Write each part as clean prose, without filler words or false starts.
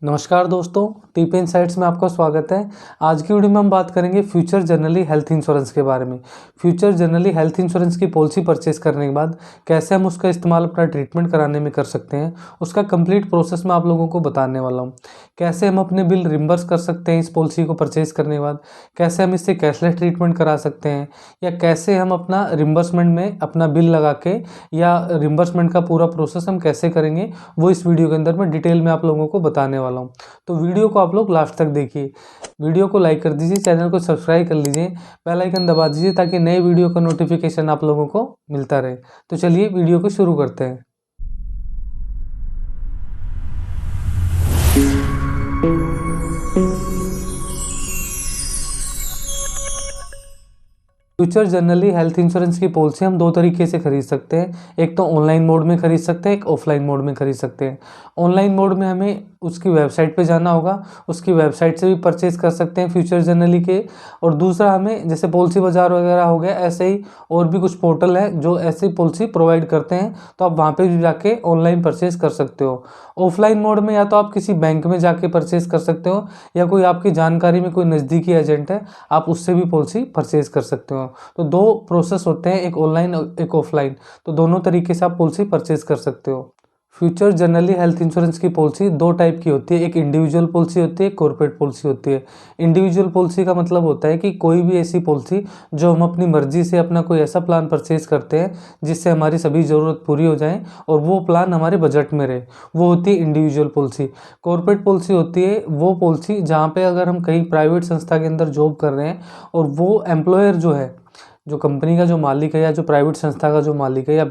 नमस्कार दोस्तों, TP insights में आपका स्वागत है। आज की वीडियो में हम बात करेंगे फ्यूचर जनरली हेल्थ इंश्योरेंस के बारे में। फ्यूचर जनरली हेल्थ इंश्योरेंस की पॉलिसी परचेज करने के बाद कैसे हम उसका इस्तेमाल अपना ट्रीटमेंट कराने में कर सकते हैं, उसका कंप्लीट प्रोसेस मैं आप लोगों को बताने वाला हूँ। कैसे हम अपने बिल रिम्बर्स कर सकते हैं इस पॉलिसी को परचेज करने के बाद, कैसे हम इससे कैशलेस ट्रीटमेंट करा सकते हैं, या कैसे हम अपना रिम्बर्समेंट में अपना बिल लगा के या रिम्बर्समेंट का पूरा प्रोसेस हम कैसे करेंगे, वो इस वीडियो के अंदर मैं डिटेल में आप लोगों को बताने वाला हूँ। तो वीडियो को आप लोग लास्ट तक देखिए। वीडियो को लाइक कर दीजिए, चैनल को सब्सक्राइब कर लीजिए, बेल आइकन दबा दीजिए ताकि नए वीडियो का नोटिफिकेशन आप लोगों को मिलता रहे। तो चलिए वीडियो को शुरू करते हैं। फ्यूचर जनरली हेल्थ इंश्योरेंस की पॉलिसी हम दो तरीके से खरीद सकते हैं। एक तो ऑनलाइन मोड में खरीद सकते हैं, एक ऑफलाइन मोड में खरीद सकते हैं। ऑनलाइन मोड में हमें उसकी वेबसाइट पे जाना होगा, उसकी वेबसाइट से भी परचेज कर सकते हैं फ्यूचर जनरली के। और दूसरा, हमें जैसे पॉलिसी बाजार वगैरह हो गया, ऐसे ही और भी कुछ पोर्टल हैं जो ऐसी पॉलिसी प्रोवाइड करते हैं, तो आप वहाँ पे भी जाके ऑनलाइन परचेज कर सकते हो। ऑफलाइन मोड में या तो आप किसी बैंक में जाके परचेज कर सकते हो, या कोई आपकी जानकारी में कोई नज़दीकी एजेंट है, आप उससे भी पॉलिसी परचेज कर सकते हो। तो दो प्रोसेस होते हैं, एक ऑनलाइन और एक ऑफलाइन। तो दोनों तरीके से आप पॉलिसी परचेज कर सकते हो। फ्यूचर जनरली हेल्थ इंश्योरेंस की पॉलिसी दो टाइप की होती है, एक इंडिविजुअल पॉलिसी होती है, एक कॉर्पोरेट पॉलिसी होती है। इंडिविजुअल पॉलिसी का मतलब होता है कि कोई भी ऐसी पॉलिसी जो हम अपनी मर्जी से अपना कोई ऐसा प्लान परचेज करते हैं जिससे हमारी सभी ज़रूरत पूरी हो जाए और वो प्लान हमारे बजट में रहे, वो होती है इंडिविजुअल पॉलिसी। कॉर्पोरेट पॉलिसी होती है वो पॉलिसी जहाँ पे अगर हम कहीं प्राइवेट संस्था के अंदर जॉब कर रहे हैं और वो एम्प्लॉयर जो है, जो कंपनी का जो मालिक है या जो प्राइवेट संस्था का जो मालिक है या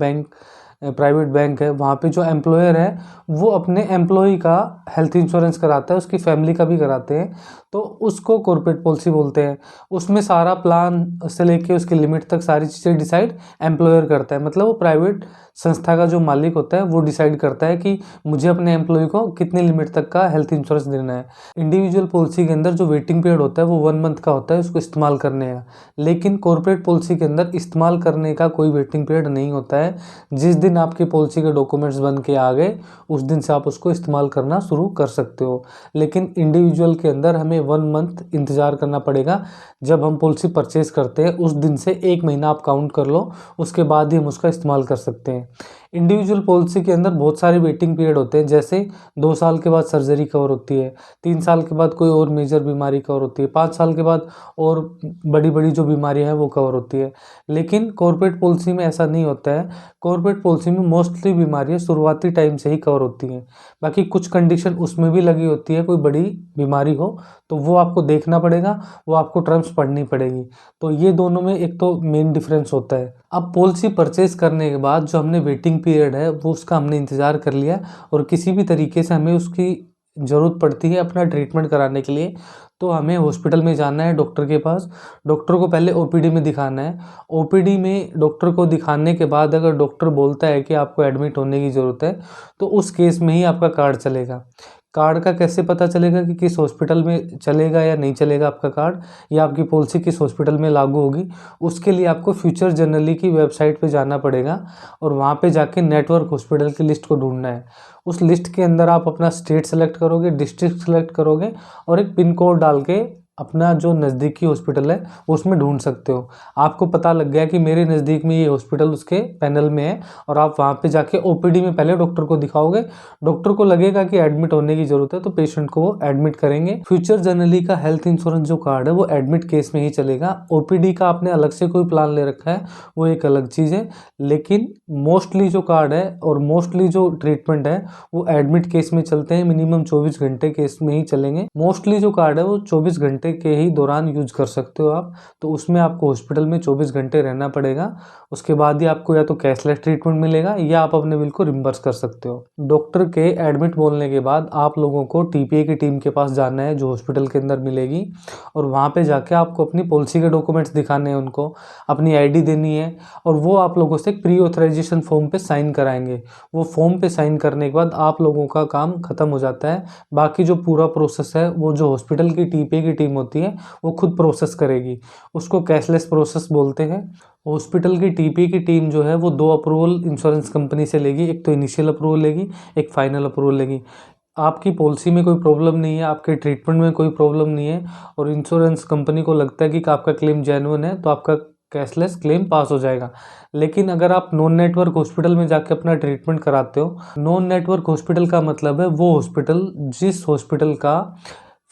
प्राइवेट बैंक है, वहाँ पे जो एम्प्लॉयर है वो अपने एम्प्लॉय का हेल्थ इंश्योरेंस कराता है, उसकी फैमिली का भी कराते हैं, तो उसको कॉर्पोरेट पॉलिसी बोलते हैं। उसमें सारा प्लान से लेके उसकी लिमिट तक सारी चीज़ें डिसाइड एम्प्लॉयर करता है। मतलब वो प्राइवेट संस्था का जो मालिक होता है वो डिसाइड करता है कि मुझे अपने एम्प्लॉय को कितनी लिमिट तक का हेल्थ इंश्योरेंस देना है। इंडिविजुअल पॉलिसी के अंदर जो वेटिंग पीरियड होता है वो 1 मंथ का होता है उसको इस्तेमाल करने का। लेकिन कॉर्पोरेट पॉलिसी के अंदर इस्तेमाल करने का कोई वेटिंग पीरियड नहीं होता है। जिस दिन आपकी पॉलिसी के डॉक्यूमेंट्स बन के आ गए उस दिन से आप उसको इस्तेमाल करना शुरू कर सकते हो। लेकिन इंडिविजुअल के अंदर हमें 1 मंथ इंतज़ार करना पड़ेगा। जब हम पॉलिसी परचेज करते हैं उस दिन से 1 महीना आप काउंट कर लो, उसके बाद ही हम उसका इस्तेमाल कर सकते हैं। इंडिविजुअल पॉलिसी के अंदर बहुत सारे वेटिंग पीरियड होते हैं, जैसे 2 साल के बाद सर्जरी कवर होती है, 3 साल के बाद कोई और मेजर बीमारी कवर होती है, 5 साल के बाद और बड़ी बड़ी जो बीमारियां हैं वो कवर होती है। लेकिन कॉर्पोरेट पॉलिसी में ऐसा नहीं होता है। कॉर्पोरेट पॉलिसी में मोस्टली बीमारियां शुरुआती टाइम से ही कवर होती हैं। बाकी कुछ कंडीशन उसमें भी लगी होती है, कोई बड़ी बीमारी हो तो वो आपको देखना पड़ेगा, वो आपको टर्म्स पढ़नी पड़ेगी। तो ये दोनों में एक तो मेन डिफरेंस होता है। अब पॉलिसी परचेज करने के बाद जो हमने वेटिंग पीरियड है वो उसका हमने इंतज़ार कर लिया और किसी भी तरीके से हमें उसकी ज़रूरत पड़ती है अपना ट्रीटमेंट कराने के लिए, तो हमें हॉस्पिटल में जाना है डॉक्टर के पास। डॉक्टर को पहले ओपीडी में दिखाना है। ओपीडी में डॉक्टर को दिखाने के बाद अगर डॉक्टर बोलता है कि आपको एडमिट होने की ज़रूरत है तो उस केस में ही आपका कार्ड चलेगा। कार्ड का कैसे पता चलेगा कि किस हॉस्पिटल में चलेगा या नहीं चलेगा आपका कार्ड, या आपकी पॉलिसी किस हॉस्पिटल में लागू होगी, उसके लिए आपको फ्यूचर जनरली की वेबसाइट पे जाना पड़ेगा और वहाँ पे जाके नेटवर्क हॉस्पिटल की लिस्ट को ढूंढना है। उस लिस्ट के अंदर आप अपना स्टेट सेलेक्ट करोगे, डिस्ट्रिक्ट सेलेक्ट करोगे और एक पिन कोड डाल के अपना जो नज़दीकी हॉस्पिटल है उसमें ढूंढ सकते हो। आपको पता लग गया कि मेरे नज़दीक में ये हॉस्पिटल उसके पैनल में है और आप वहाँ पे जाके ओपीडी में पहले डॉक्टर को दिखाओगे। डॉक्टर को लगेगा कि एडमिट होने की ज़रूरत है तो पेशेंट को वो एडमिट करेंगे। फ्यूचर जनरली का हेल्थ इंश्योरेंस जो कार्ड है वो एडमिट केस में ही चलेगा। ओपीडी का आपने अलग से कोई प्लान ले रखा है वो एक अलग चीज़ है, लेकिन मोस्टली जो कार्ड है और मोस्टली जो ट्रीटमेंट है वो एडमिट केस में चलते हैं। मिनिमम 24 घंटे केस में ही चलेंगे। मोस्टली जो कार्ड है वो 24 घंटे के ही दौरान यूज कर सकते हो आप, तो उसमें आपको हॉस्पिटल में 24 घंटे रहना पड़ेगा। उसके बाद ही आपको या तो कैशलेस ट्रीटमेंट मिलेगा या आप अपने बिल को रिम्बर्स कर सकते हो। डॉक्टर के एडमिट बोलने के बाद आप लोगों को टीपीए की टीम के पास जाना है जो हॉस्पिटल के अंदर मिलेगी, और वहाँ पे जाके आपको अपनी पॉलिसी के डॉक्यूमेंट्स दिखाने हैं, उनको अपनी आईडी देनी है और वो आप लोगों से प्री ऑथराइजेशन फॉर्म पे साइन कराएंगे। वो फॉर्म पे साइन करने के बाद आप लोगों का काम खत्म हो जाता है। बाकी जो पूरा प्रोसेस है वो जो हॉस्पिटल की टीपीए की टीम होती है वो खुद प्रोसेस करेगी। उसको कैशलेस प्रोसेस बोलते हैं। हॉस्पिटल की टीपीए की टीम जो है वो 2 अप्रूवल इंश्योरेंस कंपनी से लेगी, एक तो इनिशियल अप्रूवल लेगी, एक फाइनल अप्रूवल लेगी। आपकी पॉलिसी में कोई प्रॉब्लम नहीं है, आपके ट्रीटमेंट में कोई प्रॉब्लम नहीं है और इंश्योरेंस कंपनी को लगता है कि आपका क्लेम जेन्युइन है, तो आपका कैशलेस क्लेम पास हो जाएगा। लेकिन अगर आप नॉन नेटवर्क हॉस्पिटल में जाके अपना ट्रीटमेंट कराते हो, नॉन नेटवर्क हॉस्पिटल का मतलब है वो हॉस्पिटल जिस हॉस्पिटल का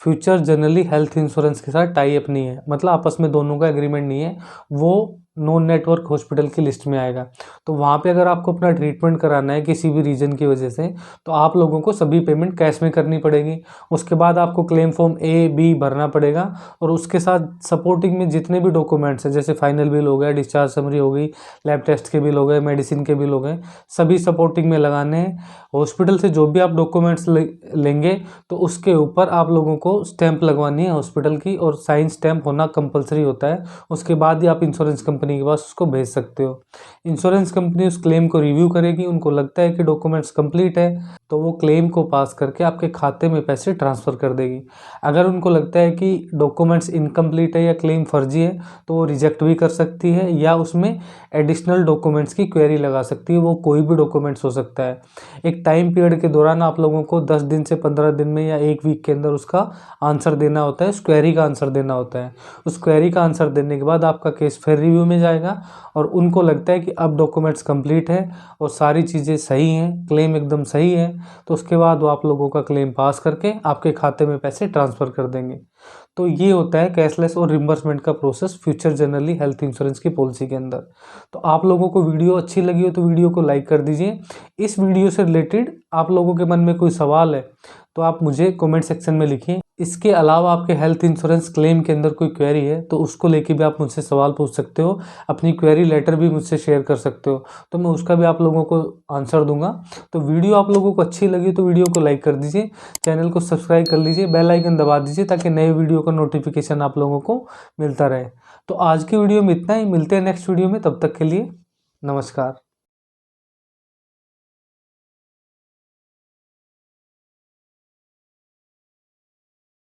फ्यूचर जनरली हेल्थ इंश्योरेंस के साथ टाई अप नहीं है, मतलब आपस में दोनों का एग्रीमेंट नहीं है, वो नॉन नेटवर्क हॉस्पिटल की लिस्ट में आएगा। तो वहाँ पे अगर आपको अपना ट्रीटमेंट कराना है किसी भी रीजन की वजह से, तो आप लोगों को सभी पेमेंट कैश में करनी पड़ेगी। उसके बाद आपको क्लेम फॉर्म ए बी भरना पड़ेगा और उसके साथ सपोर्टिंग में जितने भी डॉक्यूमेंट्स हैं, जैसे फाइनल बिल हो गया, डिस्चार्ज समरी हो गई, लैब टेस्ट के बिल हो गए, मेडिसिन के बिल हो गए, सभी सपोर्टिंग में लगाने हैं। हॉस्पिटल से जो भी आप डॉक्यूमेंट्स लेंगे तो उसके ऊपर आप लोगों को स्टैंप लगवानी है हॉस्पिटल की, और साइन स्टैंप होना कंपलसरी होता है। उसके बाद ही आप इंश्योरेंस कंपनी के पास उसको भेज सकते हो। इंश्योरेंस कंपनी उस क्लेम को रिव्यू करेगी, उनको लगता है कि डॉक्यूमेंट्स कंप्लीट है तो वो क्लेम को पास करके आपके खाते में पैसे ट्रांसफ़र कर देगी। अगर उनको लगता है कि डॉक्यूमेंट्स इनकम्प्लीट है या क्लेम फर्जी है तो वो रिजेक्ट भी कर सकती है या उसमें एडिशनल डॉक्यूमेंट्स की क्वेरी लगा सकती है। वो कोई भी डॉक्यूमेंट्स हो सकता है। एक टाइम पीरियड के दौरान आप लोगों को 10 दिन से 15 दिन में या एक वीक के अंदर उसका आंसर देना होता है, उस क्वेरी का आंसर देना होता है। उस क्वेरी का आंसर देने के बाद आपका केस फिर रिव्यू में जाएगा और उनको लगता है कि अब डॉक्यूमेंट्स कंप्लीट है और सारी चीज़ें सही हैं, क्लेम एकदम सही है, तो उसके बाद वो आप लोगों का क्लेम पास करके आपके खाते में पैसे ट्रांसफ़र कर देंगे। तो ये होता है कैशलेस और रिम्बर्समेंट का process future generally health insurance की पॉलिसी के अंदर। तो आप लोगों को वीडियो अच्छी लगी हो तो वीडियो को लाइक कर दीजिए। इस वीडियो से रिलेटेड आप लोगों के मन में कोई सवाल है तो आप मुझे कमेंट सेक्शन में लिखिए। इसके अलावा आपके हेल्थ इंश्योरेंस क्लेम के अंदर कोई क्वेरी है तो उसको लेके भी आप मुझसे सवाल पूछ सकते हो, अपनी क्वेरी लेटर भी मुझसे शेयर कर सकते हो, तो मैं उसका भी आप लोगों को आंसर दूंगा। तो वीडियो आप लोगों को अच्छी लगी तो वीडियो को लाइक कर दीजिए, चैनल को सब्सक्राइब कर लीजिए, बेल आइकन दबा दीजिए ताकि नए वीडियो का नोटिफिकेशन आप लोगों को मिलता रहे। तो आज की वीडियो में इतना ही, मिलते हैं नेक्स्ट वीडियो में, तब तक के लिए नमस्कार।